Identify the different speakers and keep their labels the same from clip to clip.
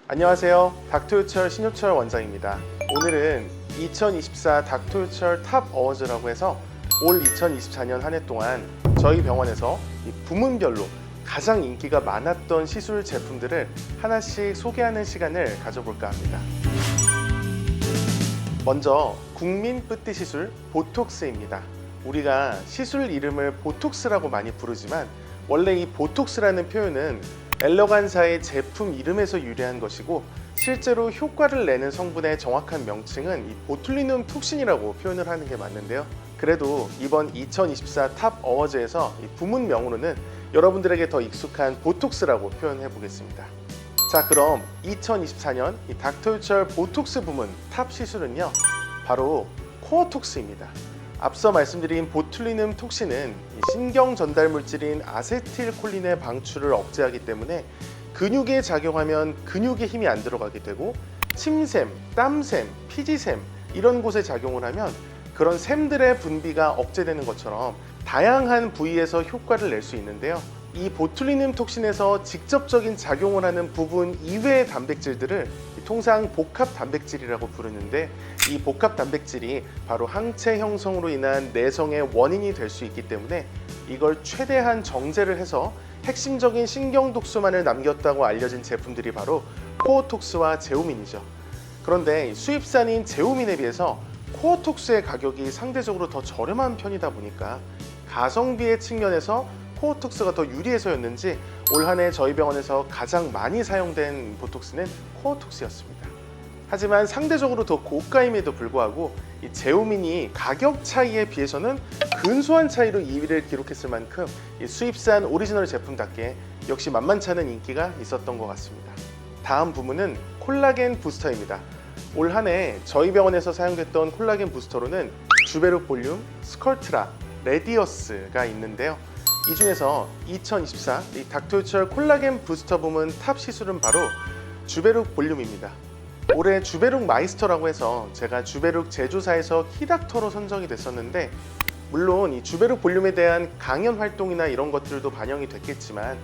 Speaker 1: 안녕하세요. 닥터유철 신효철 원장입니다. 오늘은 2024 닥터유철 탑 어워즈라고 해서 올 2024년 한 해 동안 저희 병원에서 이 부문별로 가장 인기가 많았던 시술 제품들을 하나씩 소개하는 시간을 가져볼까 합니다. 먼저 국민 뿌띠 시술 보톡스입니다. 우리가 시술 이름을 보톡스라고 많이 부르지만 원래 이 보톡스라는 표현은 엘러간사의 제품 이름에서 유래한 것이고 실제로 효과를 내는 성분의 정확한 명칭은 이 보툴리눔 톡신이라고 표현을 하는 게 맞는데요. 그래도 이번 2024 탑 어워즈에서 이 부문명으로는 여러분들에게 더 익숙한 보톡스라고 표현해 보겠습니다. 자, 그럼 2024년 이 닥터유철 보톡스 부문 탑 시술은요, 바로 코어톡스입니다. 앞서 말씀드린 보툴리눔 톡신은 신경 전달 물질인 아세틸콜린의 방출을 억제하기 때문에 근육에 작용하면 근육에 힘이 안 들어가게 되고 침샘, 땀샘, 피지샘 이런 곳에 작용을 하면 그런 샘들의 분비가 억제되는 것처럼 다양한 부위에서 효과를 낼 수 있는데요. 이 보툴리눔 톡신에서 직접적인 작용을 하는 부분 이외의 단백질들을 통상 복합 단백질이라고 부르는데 이 복합 단백질이 바로 항체 형성으로 인한 내성의 원인이 될 수 있기 때문에 이걸 최대한 정제를 해서 핵심적인 신경 독소만을 남겼다고 알려진 제품들이 바로 코어톡스와 제오민이죠. 그런데 수입산인 제오민에 비해서 코어톡스의 가격이 상대적으로 더 저렴한 편이다 보니까 가성비의 측면에서 코어톡스가 더 유리해서였는지 올 한 해 저희 병원에서 가장 많이 사용된 보톡스는 코어톡스였습니다. 하지만 상대적으로 더 고가임에도 불구하고 이 제오민이 가격 차이에 비해서는 근소한 차이로 2위를 기록했을 만큼 이 수입산 오리지널 제품답게 역시 만만치 않은 인기가 있었던 것 같습니다. 다음 부문은 콜라겐 부스터입니다. 올 한 해 저희 병원에서 사용됐던 콜라겐 부스터로는 주베룩 볼륨, 스컬트라, 레디어스가 있는데요. 이 중에서 2024 이 닥터유철 콜라겐 부스터 부문 탑 시술은 바로 주베룩 볼륨입니다. 올해 주베룩 마이스터라고 해서 제가 주베룩 제조사에서 키닥터로 선정이 됐었는데, 물론 이 주베룩 볼륨에 대한 강연 활동이나 이런 것들도 반영이 됐겠지만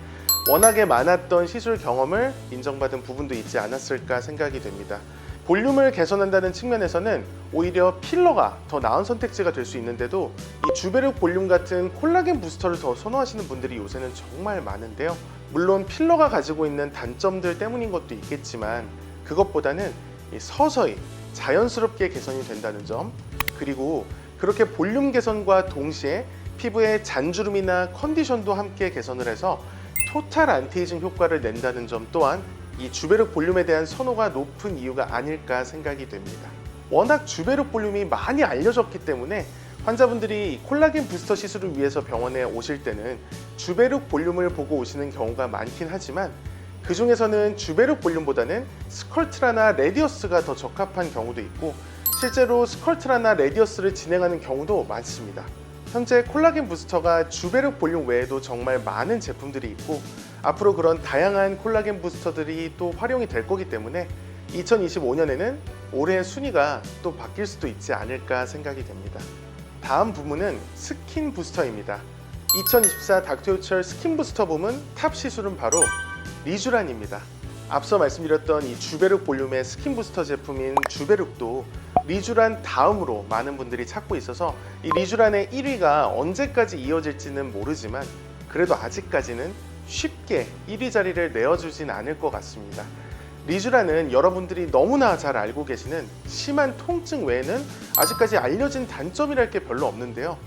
Speaker 1: 워낙에 많았던 시술 경험을 인정받은 부분도 있지 않았을까 생각이 됩니다. 볼륨을 개선한다는 측면에서는 오히려 필러가 더 나은 선택지가 될 수 있는데도 이 주베룩 볼륨 같은 콜라겐 부스터를 더 선호하시는 분들이 요새는 정말 많은데요. 물론 필러가 가지고 있는 단점들 때문인 것도 있겠지만 그것보다는 서서히 자연스럽게 개선이 된다는 점, 그리고 그렇게 볼륨 개선과 동시에 피부의 잔주름이나 컨디션도 함께 개선을 해서 토탈 안티에이징 효과를 낸다는 점 또한 이 주베룩 볼륨에 대한 선호가 높은 이유가 아닐까 생각이 됩니다. 워낙 주베룩 볼륨이 많이 알려졌기 때문에 환자분들이 콜라겐 부스터 시술을 위해서 병원에 오실 때는 주베룩 볼륨을 보고 오시는 경우가 많긴 하지만 그 중에서는 주베룩 볼륨보다는 스컬트라나 레디어스가 더 적합한 경우도 있고 실제로 스컬트라나 레디어스를 진행하는 경우도 많습니다. 현재 콜라겐 부스터가 주베룩 볼륨 외에도 정말 많은 제품들이 있고 앞으로 그런 다양한 콜라겐 부스터들이 또 활용이 될 거기 때문에 2025년에는 올해의 순위가 또 바뀔 수도 있지 않을까 생각이 됩니다. 다음 부문은 스킨 부스터입니다. 2024 닥터유철 스킨 부스터 부문 탑 시술은 바로 리쥬란입니다. 앞서 말씀드렸던 이 주베룩 볼륨의 스킨 부스터 제품인 주베룩도 리쥬란 다음으로 많은 분들이 찾고 있어서 이 리쥬란의 1위가 언제까지 이어질지는 모르지만 그래도 아직까지는 쉽게 1위 자리를 내어주진 않을 것 같습니다. 리쥬란은 여러분들이 너무나 잘 알고 계시는 심한 통증 외에는 아직까지 알려진 단점이랄 게 별로 없는데요.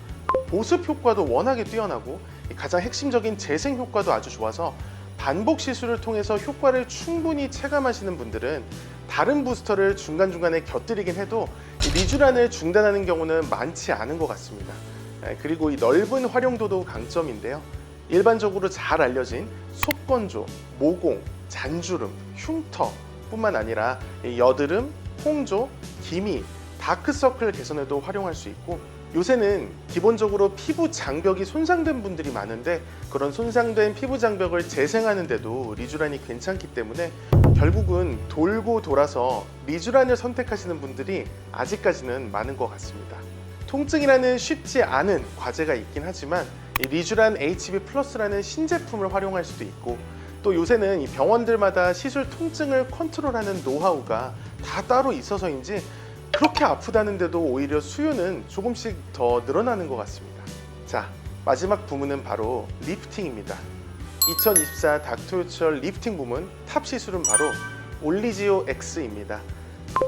Speaker 1: 보습 효과도 워낙에 뛰어나고 가장 핵심적인 재생 효과도 아주 좋아서 반복 시술을 통해서 효과를 충분히 체감하시는 분들은 다른 부스터를 중간중간에 곁들이긴 해도 리쥬란을 중단하는 경우는 많지 않은 것 같습니다. 그리고 이 넓은 활용도도 강점인데요. 일반적으로 잘 알려진 속건조, 모공, 잔주름, 흉터 뿐만 아니라 여드름, 홍조, 기미, 다크서클 개선에도 활용할 수 있고 요새는 기본적으로 피부 장벽이 손상된 분들이 많은데 그런 손상된 피부 장벽을 재생하는데도 리쥬란이 괜찮기 때문에 결국은 돌고 돌아서 리쥬란을 선택하시는 분들이 아직까지는 많은 것 같습니다. 통증이라는 쉽지 않은 과제가 있긴 하지만 이 리쥬란 HB 플러스라는 신제품을 활용할 수도 있고 또 요새는 이 병원들마다 시술 통증을 컨트롤하는 노하우가 다 따로 있어서인지 그렇게 아프다는데도 오히려 수요는 조금씩 더 늘어나는 것 같습니다. 자, 마지막 부문은 바로 리프팅입니다. 2024 닥터유철 리프팅 부문 탑 시술은 바로 올리지오 X입니다.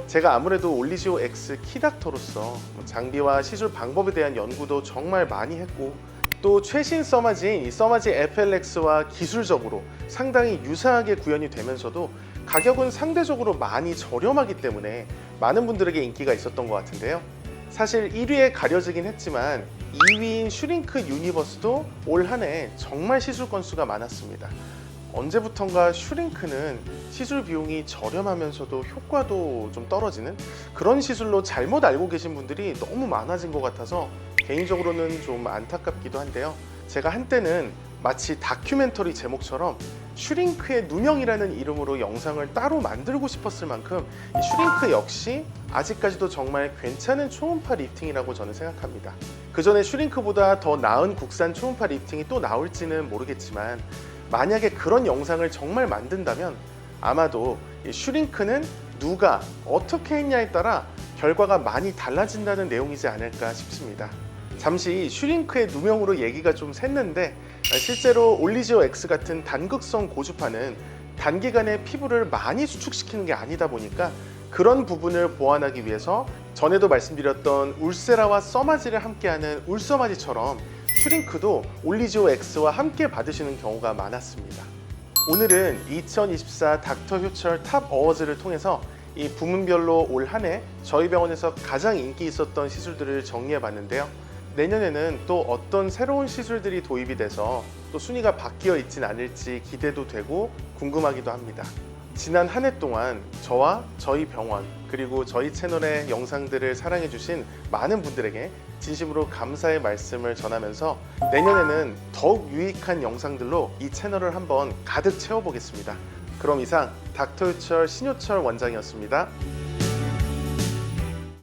Speaker 1: 제가 아무래도 올리지오 X 키닥터로서 장비와 시술 방법에 대한 연구도 정말 많이 했고, 또 최신 써마지인 이 써마지 FLX와 기술적으로 상당히 유사하게 구현이 되면서도 가격은 상대적으로 많이 저렴하기 때문에 많은 분들에게 인기가 있었던 것 같은데요. 사실 1위에 가려지긴 했지만 2위인 슈링크 유니버스도 올 한 해 정말 시술 건수가 많았습니다. 언제부턴가 슈링크는 시술 비용이 저렴하면서도 효과도 좀 떨어지는 그런 시술로 잘못 알고 계신 분들이 너무 많아진 것 같아서 개인적으로는 좀 안타깝기도 한데요. 제가 한때는 마치 다큐멘터리 제목처럼 슈링크의 누명이라는 이름으로 영상을 따로 만들고 싶었을 만큼 이 슈링크 역시 아직까지도 정말 괜찮은 초음파 리프팅이라고 저는 생각합니다. 그 전에 슈링크보다 더 나은 국산 초음파 리프팅이 또 나올지는 모르겠지만, 만약에 그런 영상을 정말 만든다면 아마도 이 슈링크는 누가 어떻게 했냐에 따라 결과가 많이 달라진다는 내용이지 않을까 싶습니다. 잠시 슈링크의 누명으로 얘기가 좀 샜는데, 실제로 올리지오 X 같은 단극성 고주파는 단기간에 피부를 많이 수축시키는 게 아니다 보니까 그런 부분을 보완하기 위해서 전에도 말씀드렸던 울세라와 써마지를 함께하는 울써마지처럼 슈링크도 올리지오 X와 함께 받으시는 경우가 많았습니다. 오늘은 2024 닥터 효철 탑 어워즈를 통해서 이 부문별로 올 한 해 저희 병원에서 가장 인기 있었던 시술들을 정리해 봤는데요. 내년에는 또 어떤 새로운 시술들이 도입이 돼서 또 순위가 바뀌어 있진 않을지 기대도 되고 궁금하기도 합니다. 지난 한 해 동안 저와 저희 병원 그리고 저희 채널의 영상들을 사랑해 주신 많은 분들에게 진심으로 감사의 말씀을 전하면서 내년에는 더욱 유익한 영상들로 이 채널을 한번 가득 채워보겠습니다. 그럼 이상 닥터유철 신효철 원장이었습니다.